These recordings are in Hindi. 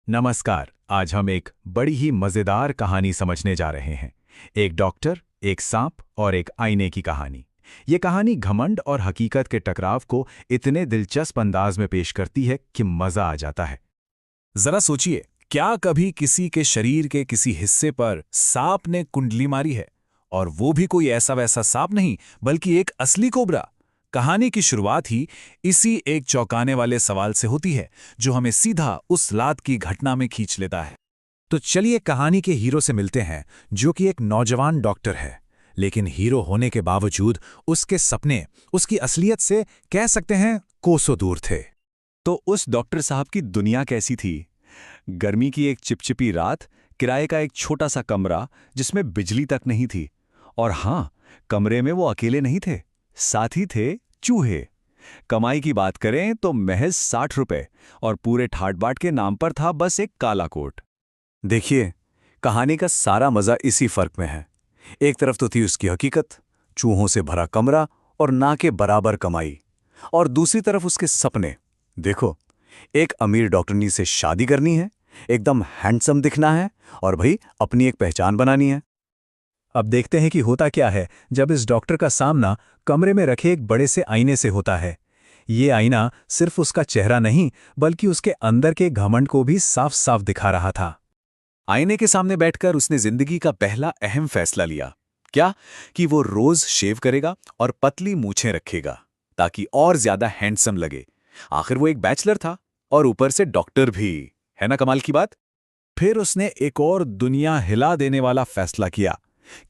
नमस्कार। आज हम एक बड़ी ही मजेदार कहानी समझने जा रहे हैं। एक डॉक्टर, एक सांप और एक आईने की कहानी। ये कहानी घमंड और हकीकत के टकराव को इतने दिलचस्प अंदाज में पेश करती है कि मजा आ जाता है। जरा सोचिए, क्या कभी किसी के शरीर के किसी हिस्से पर सांप ने कुंडली मारी है? और वो भी कोई ऐसा वैसा सांप नहीं, बल्कि एक असली कोबरा। कहानी की शुरुआत ही इसी एक चौंकाने वाले सवाल से होती है, जो हमें सीधा उस रात की घटना में खींच लेता है। तो चलिए कहानी के हीरो से मिलते हैं, जो कि एक नौजवान डॉक्टर है। लेकिन हीरो होने के बावजूद उसके सपने उसकी असलियत से कह सकते हैं कोसों दूर थे। तो उस डॉक्टर साहब की दुनिया कैसी थी? गर्मी की एक चिपचिपी रात, किराए का एक छोटा सा कमरा जिसमें बिजली तक नहीं थी। और हाँ, कमरे में वो अकेले नहीं थे, साथ ही थे चूहे। कमाई की बात करें तो महज 60 रुपए, और पूरे ठाट बाट के नाम पर था बस एक काला कोट। देखिए, कहानी का सारा मजा इसी फर्क में है। एक तरफ तो थी उसकी हकीकत, चूहों से भरा कमरा और ना के बराबर कमाई, और दूसरी तरफ उसके सपने। देखो, एक अमीर डॉक्टरनी से शादी करनी है, एकदम हैंडसम दिखना है और भाई अपनी एक पहचान बनानी है। अब देखते हैं कि होता क्या है जब इस डॉक्टर का सामना कमरे में रखे एक बड़े से आईने से होता है। ये आईना सिर्फ उसका चेहरा नहीं, बल्कि उसके अंदर के घमंड को भी साफ साफ दिखा रहा था। आईने के सामने बैठकर उसने जिंदगी का पहला अहम फैसला लिया। क्या? कि वो रोज शेव करेगा और पतली मूछें रखेगा, ताकि और ज्यादा हैंडसम लगे। आखिर वो एक बैचलर था और ऊपर से डॉक्टर भी, है ना कमाल की बात? फिर उसने एक और दुनिया हिला देने वाला फैसला किया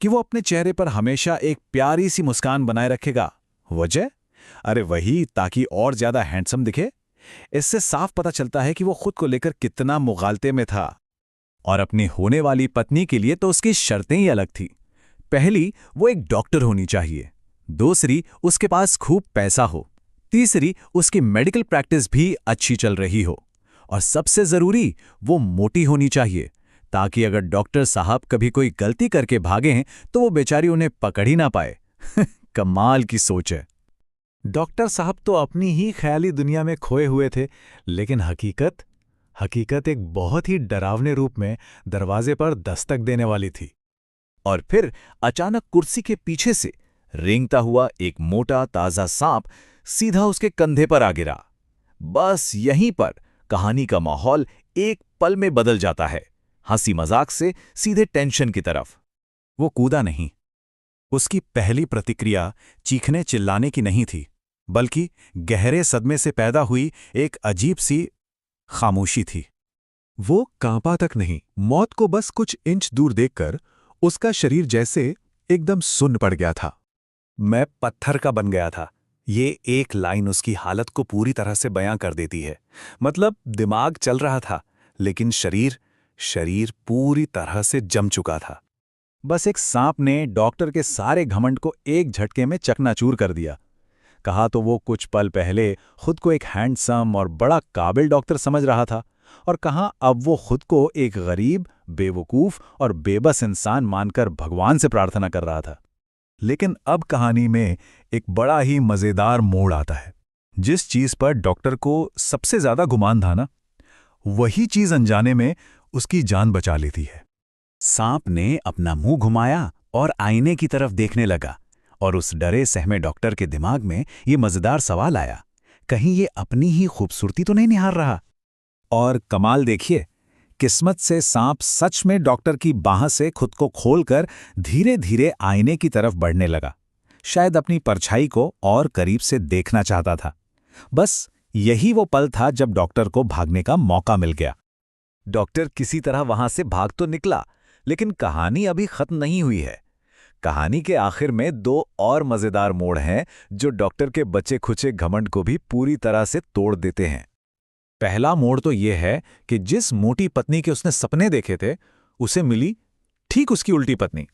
कि वो अपने चेहरे पर हमेशा एक प्यारी सी मुस्कान बनाए रखेगा। वजह? अरे वही, ताकि और ज्यादा हैंडसम दिखे। इससे साफ पता चलता है कि वो खुद को लेकर कितना मुगालते में था। और अपनी होने वाली पत्नी के लिए तो उसकी शर्तें ही अलग थी। पहली, वो एक डॉक्टर होनी चाहिए। दूसरी, उसके पास खूब पैसा हो। तीसरी, उसकी मेडिकल प्रैक्टिस भी अच्छी चल रही हो। और सबसे जरूरी, वो मोटी होनी चाहिए, ताकि अगर डॉक्टर साहब कभी कोई गलती करके भागें तो वो बेचारी उन्हें पकड़ ही ना पाए। कमाल की सोच है। डॉक्टर साहब तो अपनी ही ख्याली दुनिया में खोए हुए थे, लेकिन हकीकत एक बहुत ही डरावने रूप में दरवाजे पर दस्तक देने वाली थी। और फिर अचानक कुर्सी के पीछे से रेंगता हुआ एक मोटा ताजा सांप सीधा उसके कंधे पर आ गिरा। बस यहीं पर कहानी का माहौल एक पल में बदल जाता है, हंसी मजाक से सीधे टेंशन की तरफ। वो कूदा नहीं। उसकी पहली प्रतिक्रिया चीखने चिल्लाने की नहीं थी, बल्कि गहरे सदमे से पैदा हुई एक अजीब सी खामोशी थी। वो कांपा तक नहीं, मौत को बस कुछ इंच दूर देखकर उसका शरीर जैसे एकदम सुन्न पड़ गया था। मैं पत्थर का बन गया था। ये एक लाइन उसकी हालत को पूरी तरह से बयां कर देती है। मतलब दिमाग चल रहा था, लेकिन शरीर पूरी तरह से जम चुका था। बस एक सांप ने डॉक्टर के सारे घमंड को एक झटके में चकनाचूर कर दिया। कहा तो वो कुछ पल पहले खुद को एक हैंडसम और बड़ा काबिल डॉक्टर समझ रहा था, और कहाँ अब वो खुद को एक गरीब, बेवकूफ और बेबस इंसान मानकर भगवान से प्रार्थना कर रहा था। लेकिन अब कहानी में एक बड़ा ही मजेदार मोड़ आता है। जिस चीज पर डॉक्टर को सबसे ज्यादा गुमान था ना, वही चीज अनजाने में उसकी जान बचा लेती है। सांप ने अपना मुंह घुमाया और आईने की तरफ देखने लगा, और उस डरे सहमे डॉक्टर के दिमाग में ये मजेदार सवाल आया, कहीं ये अपनी ही खूबसूरती तो नहीं निहार रहा? और कमाल देखिए, किस्मत से सांप सच में डॉक्टर की बाह से खुद को खोलकर धीरे धीरे आईने की तरफ बढ़ने लगा। शायद अपनी परछाई को और करीब से देखना चाहता था। बस यही वो पल था जब डॉक्टर को भागने का मौका मिल गया। डॉक्टर किसी तरह वहां से भाग तो निकला, लेकिन कहानी अभी खत्म नहीं हुई है। कहानी के आखिर में दो और मजेदार मोड़ हैं, जो डॉक्टर के बचे खुचे घमंड को भी पूरी तरह से तोड़ देते हैं। पहला मोड़ तो यह है कि जिस मोटी पत्नी के उसने सपने देखे थे, उसे मिली ठीक उसकी उल्टी पत्नी।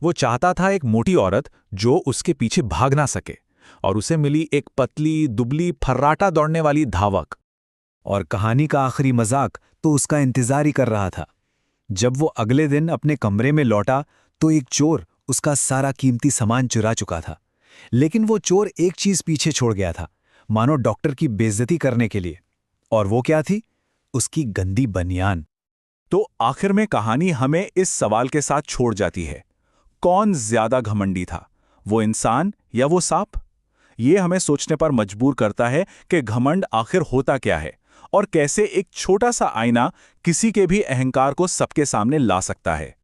वो चाहता था एक मोटी औरत जो उसके पीछे भाग ना सके, और उसे मिली एक पतली, दुबली, फर्राटा दौड़ने वाली धावक। और कहानी का आखिरी मजाक तो उसका इंतजार ही कर रहा था। जब वो अगले दिन अपने कमरे में लौटा तो एक चोर उसका सारा कीमती सामान चुरा चुका था। लेकिन वो चोर एक चीज पीछे छोड़ गया था, मानो डॉक्टर की बेइज्जती करने के लिए। और वो क्या थी? उसकी गंदी बनियान। तो आखिर में कहानी हमें इस सवाल के साथ छोड़ जाती है, कौन ज्यादा घमंडी था, वो इंसान या वो सांप? ये हमें सोचने पर मजबूर करता है कि घमंड आखिर होता क्या है और कैसे एक छोटा सा आईना किसी के भी अहंकार को सबके सामने ला सकता है।